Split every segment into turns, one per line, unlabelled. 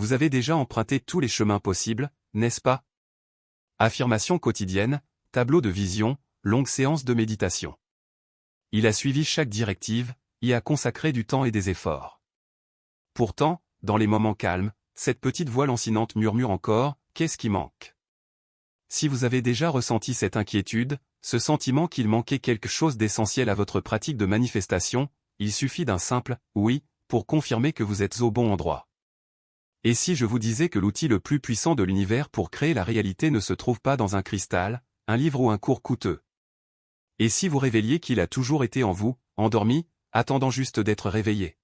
vous avez déjà emprunté tous les chemins possibles, n'est-ce pas? Affirmations quotidiennes, tableau de vision, longue séance de méditation. Il a suivi chaque directive, y a consacré du temps et des efforts. Pourtant, dans les moments calmes, cette petite voix lancinante murmure encore, qu'est-ce qui manque? Si vous avez déjà ressenti cette inquiétude, ce sentiment qu'il manquait quelque chose d'essentiel à votre pratique de manifestation, il suffit d'un simple « oui » pour confirmer que vous êtes au bon endroit. Et si je vous disais que l'outil le plus puissant de l'univers pour créer la réalité ne se trouve pas dans un cristal, un livre ou un cours coûteux? Et si vous révéliez qu'il a toujours été en vous, endormi, attendant juste d'être réveillé?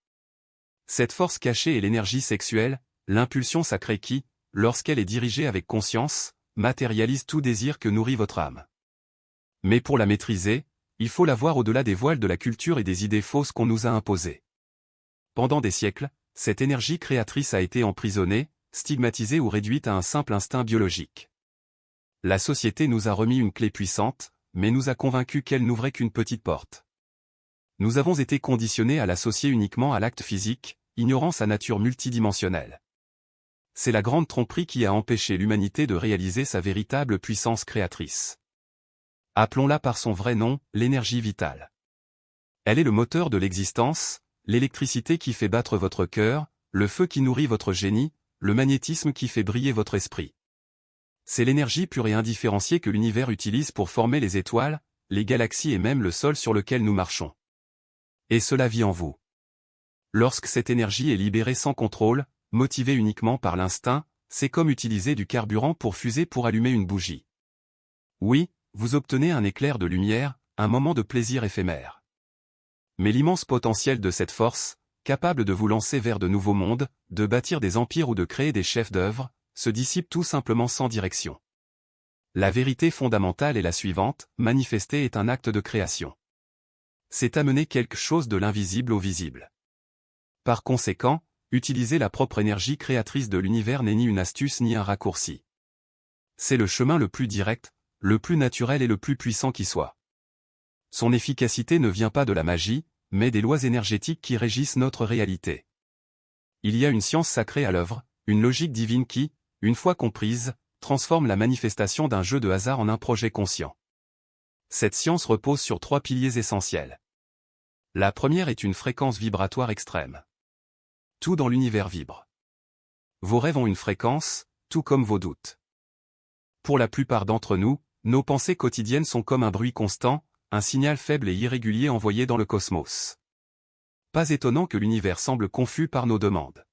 Cette force cachée est l'énergie sexuelle, l'impulsion sacrée qui, lorsqu'elle est dirigée avec conscience, matérialise tout désir que nourrit votre âme. Mais pour la maîtriser, il faut la voir au-delà des voiles de la culture et des idées fausses qu'on nous a imposées. Pendant des siècles, cette énergie créatrice a été emprisonnée, stigmatisée ou réduite à un simple instinct biologique. La société nous a remis une clé puissante, mais nous a convaincus qu'elle n'ouvrait qu'une petite porte. Nous avons été conditionnés à l'associer uniquement à l'acte physique, ignorant sa nature multidimensionnelle. C'est la grande tromperie qui a empêché l'humanité de réaliser sa véritable puissance créatrice. Appelons-la par son vrai nom, l'énergie vitale. Elle est le moteur de l'existence, l'électricité qui fait battre votre cœur, le feu qui nourrit votre génie, le magnétisme qui fait briller votre esprit. C'est l'énergie pure et indifférenciée que l'univers utilise pour former les étoiles, les galaxies et même le sol sur lequel nous marchons. Et cela vit en vous. Lorsque cette énergie est libérée sans contrôle, motivée uniquement par l'instinct, c'est comme utiliser du carburant pour fuser pour allumer une bougie. Oui, vous obtenez un éclair de lumière, un moment de plaisir éphémère. Mais l'immense potentiel de cette force, capable de vous lancer vers de nouveaux mondes, de bâtir des empires ou de créer des chefs-d'œuvre, se dissipe tout simplement sans direction. La vérité fondamentale est la suivante, manifester est un acte de création. C'est amener quelque chose de l'invisible au visible. Par conséquent, utiliser la propre énergie créatrice de l'univers n'est ni une astuce ni un raccourci. C'est le chemin le plus direct, le plus naturel et le plus puissant qui soit. Son efficacité ne vient pas de la magie, mais des lois énergétiques qui régissent notre réalité. Il y a une science sacrée à l'œuvre, une logique divine qui, une fois comprise, transforme la manifestation d'un jeu de hasard en un projet conscient. Cette science repose sur 3 piliers essentiels. La première est une fréquence vibratoire extrême. Tout dans l'univers vibre. Vos rêves ont une fréquence, tout comme vos doutes. Pour la plupart d'entre nous, nos pensées quotidiennes sont comme un bruit constant, un signal faible et irrégulier envoyé dans le cosmos. Pas étonnant que l'univers semble confus par nos demandes.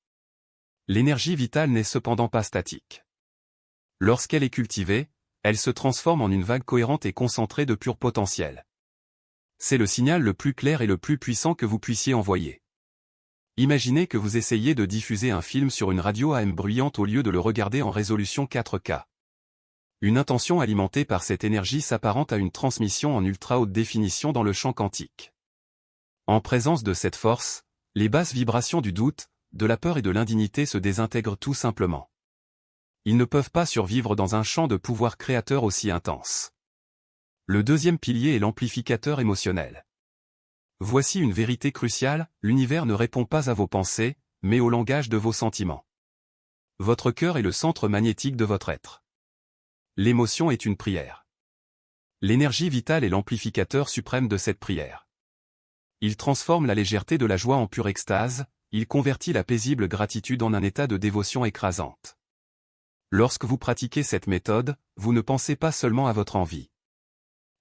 L'énergie vitale n'est cependant pas statique. Lorsqu'elle est cultivée, elle se transforme en une vague cohérente et concentrée de pur potentiel. C'est le signal le plus clair et le plus puissant que vous puissiez envoyer. Imaginez que vous essayiez de diffuser un film sur une radio AM bruyante au lieu de le regarder en résolution 4K. Une intention alimentée par cette énergie s'apparente à une transmission en ultra haute définition dans le champ quantique. En présence de cette force, les basses vibrations du doute, de la peur et de l'indignité se désintègrent tout simplement. Ils ne peuvent pas survivre dans un champ de pouvoir créateur aussi intense. Le deuxième pilier est l'amplificateur émotionnel. Voici une vérité cruciale, l'univers ne répond pas à vos pensées, mais au langage de vos sentiments. Votre cœur est le centre magnétique de votre être. L'émotion est une prière. L'énergie vitale est l'amplificateur suprême de cette prière. Il transforme la légèreté de la joie en pure extase, il convertit la paisible gratitude en un état de dévotion écrasante. Lorsque vous pratiquez cette méthode, vous ne pensez pas seulement à votre envie.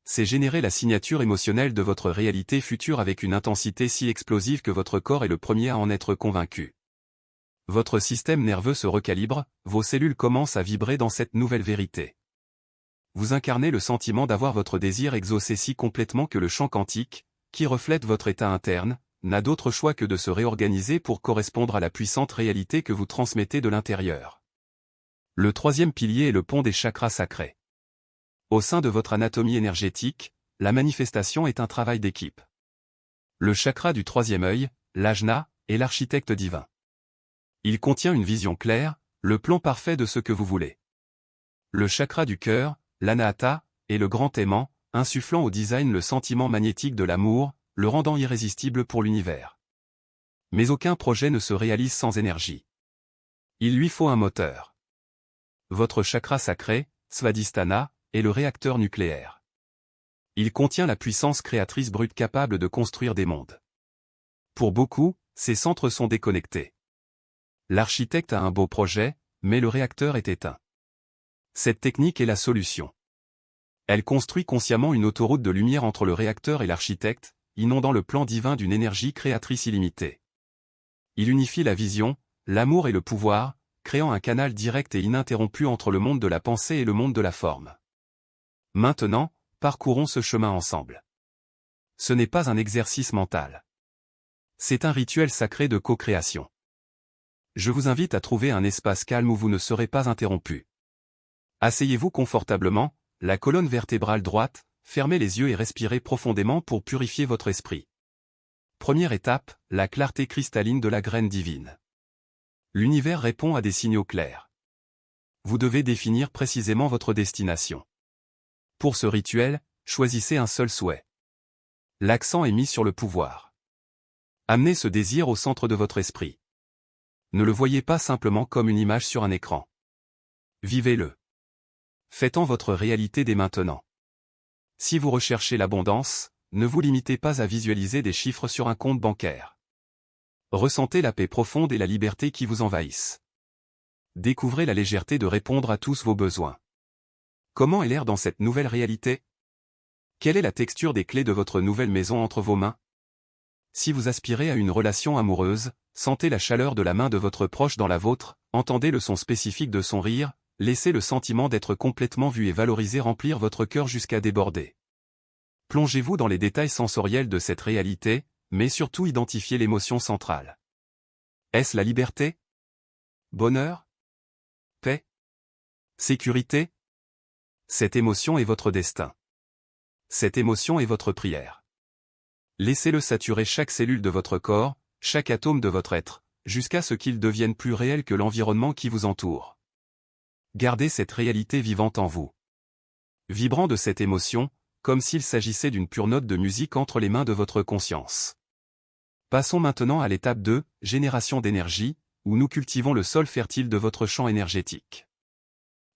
C'est générer la signature émotionnelle de votre réalité future avec une intensité si explosive que votre corps est le premier à en être convaincu. Votre système nerveux se recalibre, vos cellules commencent à vibrer dans cette nouvelle vérité. Vous incarnez le sentiment d'avoir votre désir exaucé si complètement que le champ quantique, qui reflète votre état interne, n'a d'autre choix que de se réorganiser pour correspondre à la puissante réalité que vous transmettez de l'intérieur. Le troisième pilier est le pont des chakras sacrés. Au sein de votre anatomie énergétique, la manifestation est un travail d'équipe. Le chakra du troisième œil, l'ajna, est l'architecte divin. Il contient une vision claire, le plan parfait de ce que vous voulez. Le chakra du cœur, l'anahata, est le grand aimant, insufflant au design le sentiment magnétique de l'amour, le rendant irrésistible pour l'univers. Mais aucun projet ne se réalise sans énergie. Il lui faut un moteur. Votre chakra sacré, Svadhisthana, est le réacteur nucléaire. Il contient la puissance créatrice brute capable de construire des mondes. Pour beaucoup, ces centres sont déconnectés. L'architecte a un beau projet, mais le réacteur est éteint. Cette technique est la solution. Elle construit consciemment une autoroute de lumière entre le réacteur et l'architecte, inondant le plan divin d'une énergie créatrice illimitée. Il unifie la vision, l'amour et le pouvoir, créant un canal direct et ininterrompu entre le monde de la pensée et le monde de la forme. Maintenant, parcourons ce chemin ensemble. Ce n'est pas un exercice mental. C'est un rituel sacré de co-création. Je vous invite à trouver un espace calme où vous ne serez pas interrompu. Asseyez-vous confortablement, la colonne vertébrale droite, fermez les yeux et respirez profondément pour purifier votre esprit. Première étape, la clarté cristalline de la graine divine. L'univers répond à des signaux clairs. Vous devez définir précisément votre destination. Pour ce rituel, choisissez un seul souhait. L'accent est mis sur le pouvoir. Amenez ce désir au centre de votre esprit. Ne le voyez pas simplement comme une image sur un écran. Vivez-le. Faites-en votre réalité dès maintenant. Si vous recherchez l'abondance, ne vous limitez pas à visualiser des chiffres sur un compte bancaire. Ressentez la paix profonde et la liberté qui vous envahissent. Découvrez la légèreté de répondre à tous vos besoins. Comment est l'air dans cette nouvelle réalité? Quelle est la texture des clés de votre nouvelle maison entre vos mains? Si vous aspirez à une relation amoureuse, sentez la chaleur de la main de votre proche dans la vôtre, entendez le son spécifique de son rire, laissez le sentiment d'être complètement vu et valorisé remplir votre cœur jusqu'à déborder. Plongez-vous dans les détails sensoriels de cette réalité, mais surtout identifiez l'émotion centrale. Est-ce la liberté? Bonheur? Paix? Sécurité? Cette émotion est votre destin. Cette émotion est votre prière. Laissez-le saturer chaque cellule de votre corps, chaque atome de votre être, jusqu'à ce qu'il devienne plus réel que l'environnement qui vous entoure. Gardez cette réalité vivante en vous. Vibrant de cette émotion, comme s'il s'agissait d'une pure note de musique entre les mains de votre conscience. Passons maintenant à l'étape 2, génération d'énergie, où nous cultivons le sol fertile de votre champ énergétique.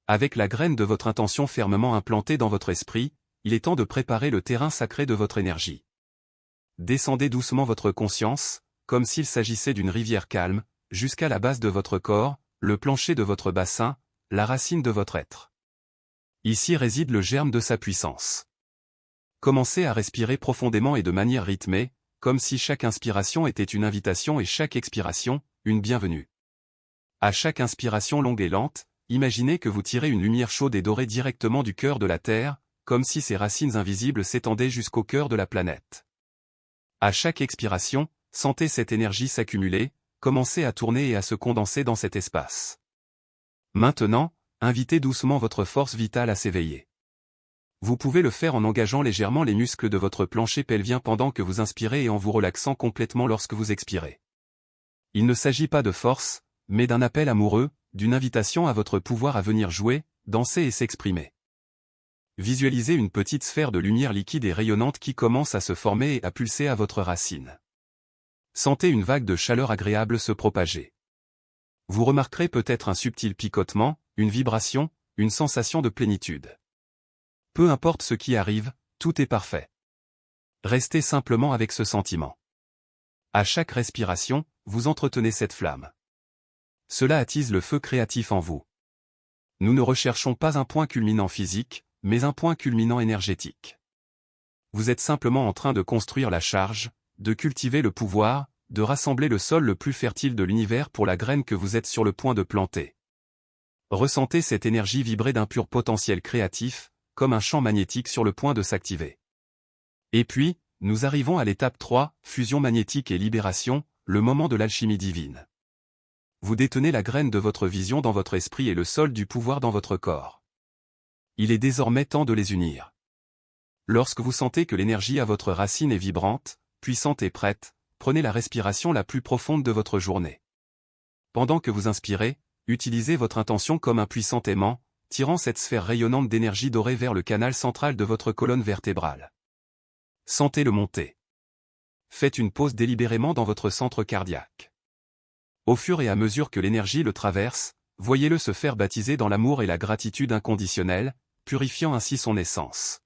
Avec la graine de votre intention fermement implantée dans votre esprit, il est temps de préparer le terrain sacré de votre énergie. Descendez doucement votre conscience, comme s'il s'agissait d'une rivière calme, jusqu'à la base de votre corps, le plancher de votre bassin, la racine de votre être. Ici réside le germe de sa puissance. Commencez à respirer profondément et de manière rythmée, comme si chaque inspiration était une invitation et chaque expiration, une bienvenue. À chaque inspiration longue et lente, imaginez que vous tirez une lumière chaude et dorée directement du cœur de la Terre, comme si ses racines invisibles s'étendaient jusqu'au cœur de la planète. À chaque expiration, sentez cette énergie s'accumuler, commencez à tourner et à se condenser dans cet espace. Maintenant, invitez doucement votre force vitale à s'éveiller. Vous pouvez le faire en engageant légèrement les muscles de votre plancher pelvien pendant que vous inspirez et en vous relaxant complètement lorsque vous expirez. Il ne s'agit pas de force, mais d'un appel amoureux, d'une invitation à votre pouvoir à venir jouer, danser et s'exprimer. Visualisez une petite sphère de lumière liquide et rayonnante qui commence à se former et à pulser à votre racine. Sentez une vague de chaleur agréable se propager. Vous remarquerez peut-être un subtil picotement, une vibration, une sensation de plénitude. Peu importe ce qui arrive, tout est parfait. Restez simplement avec ce sentiment. À chaque respiration, vous entretenez cette flamme. Cela attise le feu créatif en vous. Nous ne recherchons pas un point culminant physique, mais un point culminant énergétique. Vous êtes simplement en train de construire la charge, de cultiver le pouvoir, de rassembler le sol le plus fertile de l'univers pour la graine que vous êtes sur le point de planter. Ressentez cette énergie vibrer d'un pur potentiel créatif, comme un champ magnétique sur le point de s'activer. Et puis, nous arrivons à l'étape 3, fusion magnétique et libération, le moment de l'alchimie divine. Vous détenez la graine de votre vision dans votre esprit et le sol du pouvoir dans votre corps. Il est désormais temps de les unir. Lorsque vous sentez que l'énergie à votre racine est vibrante, puissante et prête, prenez la respiration la plus profonde de votre journée. Pendant que vous inspirez, utilisez votre intention comme un puissant aimant, tirant cette sphère rayonnante d'énergie dorée vers le canal central de votre colonne vertébrale. Sentez-le monter. Faites une pause délibérément dans votre centre cardiaque. Au fur et à mesure que l'énergie le traverse, voyez-le se faire baptiser dans l'amour et la gratitude inconditionnelle, purifiant ainsi son essence.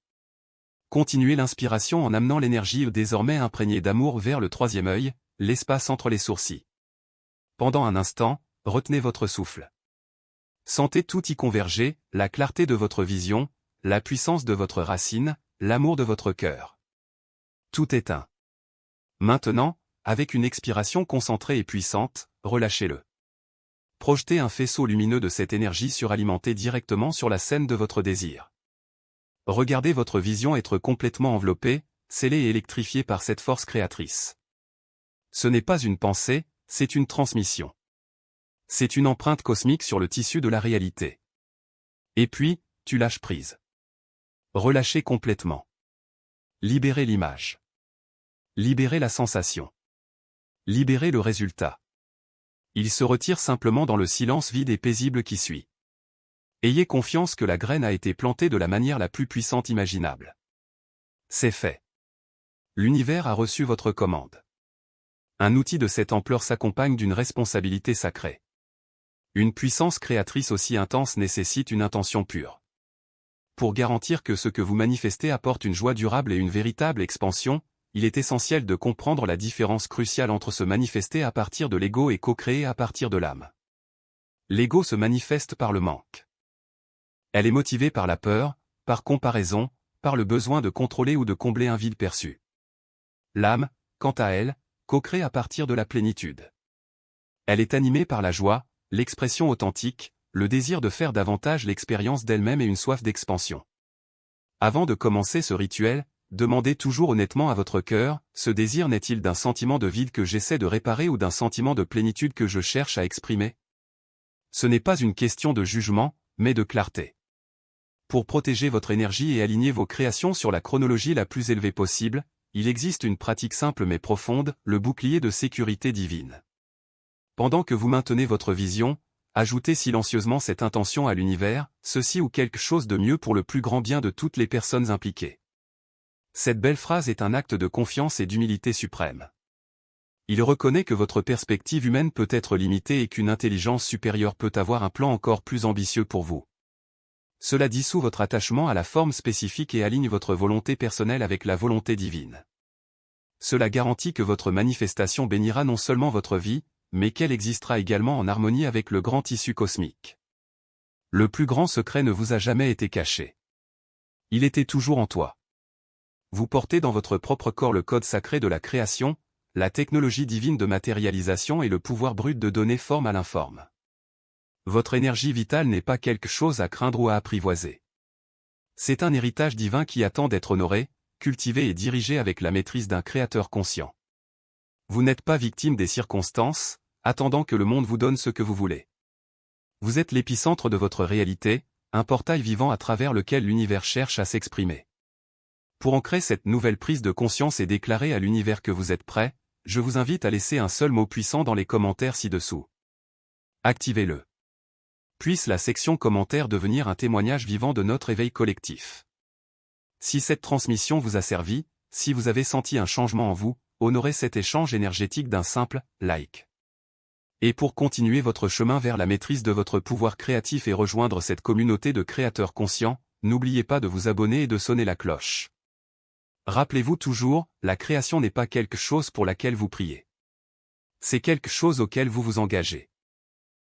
Continuez l'inspiration en amenant l'énergie désormais imprégnée d'amour vers le troisième œil, l'espace entre les sourcils. Pendant un instant, retenez votre souffle. Sentez tout y converger, la clarté de votre vision, la puissance de votre racine, l'amour de votre cœur. Tout est un. Maintenant, avec une expiration concentrée et puissante, relâchez-le. Projetez un faisceau lumineux de cette énergie suralimentée directement sur la scène de votre désir. Regardez votre vision être complètement enveloppée, scellée et électrifiée par cette force créatrice. Ce n'est pas une pensée, c'est une transmission. C'est une empreinte cosmique sur le tissu de la réalité. Et puis, tu lâches prise. Relâchez complètement. Libérez l'image. Libérez la sensation. Libérez le résultat. Il se retire simplement dans le silence vide et paisible qui suit. Ayez confiance que la graine a été plantée de la manière la plus puissante imaginable. C'est fait. L'univers a reçu votre commande. Un outil de cette ampleur s'accompagne d'une responsabilité sacrée. Une puissance créatrice aussi intense nécessite une intention pure. Pour garantir que ce que vous manifestez apporte une joie durable et une véritable expansion, il est essentiel de comprendre la différence cruciale entre se manifester à partir de l'ego et co-créer à partir de l'âme. L'ego se manifeste par le manque. Elle est motivée par la peur, par comparaison, par le besoin de contrôler ou de combler un vide perçu. L'âme, quant à elle, co-crée à partir de la plénitude. Elle est animée par la joie, l'expression authentique, le désir de faire davantage l'expérience d'elle-même et une soif d'expansion. Avant de commencer ce rituel, demandez toujours honnêtement à votre cœur, ce désir n'est-il d'un sentiment de vide que j'essaie de réparer ou d'un sentiment de plénitude que je cherche à exprimer? Ce n'est pas une question de jugement, mais de clarté. Pour protéger votre énergie et aligner vos créations sur la chronologie la plus élevée possible, il existe une pratique simple mais profonde, le bouclier de sécurité divine. Pendant que vous maintenez votre vision, ajoutez silencieusement cette intention à l'univers, ceci ou quelque chose de mieux pour le plus grand bien de toutes les personnes impliquées. Cette belle phrase est un acte de confiance et d'humilité suprême. Il reconnaît que votre perspective humaine peut être limitée et qu'une intelligence supérieure peut avoir un plan encore plus ambitieux pour vous. Cela dissout votre attachement à la forme spécifique et aligne votre volonté personnelle avec la volonté divine. Cela garantit que votre manifestation bénira non seulement votre vie, mais qu'elle existera également en harmonie avec le grand tissu cosmique. Le plus grand secret ne vous a jamais été caché. Il était toujours en toi. Vous portez dans votre propre corps le code sacré de la création, la technologie divine de matérialisation et le pouvoir brut de donner forme à l'informe. Votre énergie vitale n'est pas quelque chose à craindre ou à apprivoiser. C'est un héritage divin qui attend d'être honoré, cultivé et dirigé avec la maîtrise d'un créateur conscient. Vous n'êtes pas victime des circonstances, attendant que le monde vous donne ce que vous voulez. Vous êtes l'épicentre de votre réalité, un portail vivant à travers lequel l'univers cherche à s'exprimer. Pour ancrer cette nouvelle prise de conscience et déclarer à l'univers que vous êtes prêt, je vous invite à laisser un seul mot puissant dans les commentaires ci-dessous. Activez-le. Puisse la section commentaires devenir un témoignage vivant de notre éveil collectif. Si cette transmission vous a servi, si vous avez senti un changement en vous, honorez cet échange énergétique d'un simple « like ». Et pour continuer votre chemin vers la maîtrise de votre pouvoir créatif et rejoindre cette communauté de créateurs conscients, n'oubliez pas de vous abonner et de sonner la cloche. Rappelez-vous toujours, la création n'est pas quelque chose pour laquelle vous priez. C'est quelque chose auquel vous vous engagez.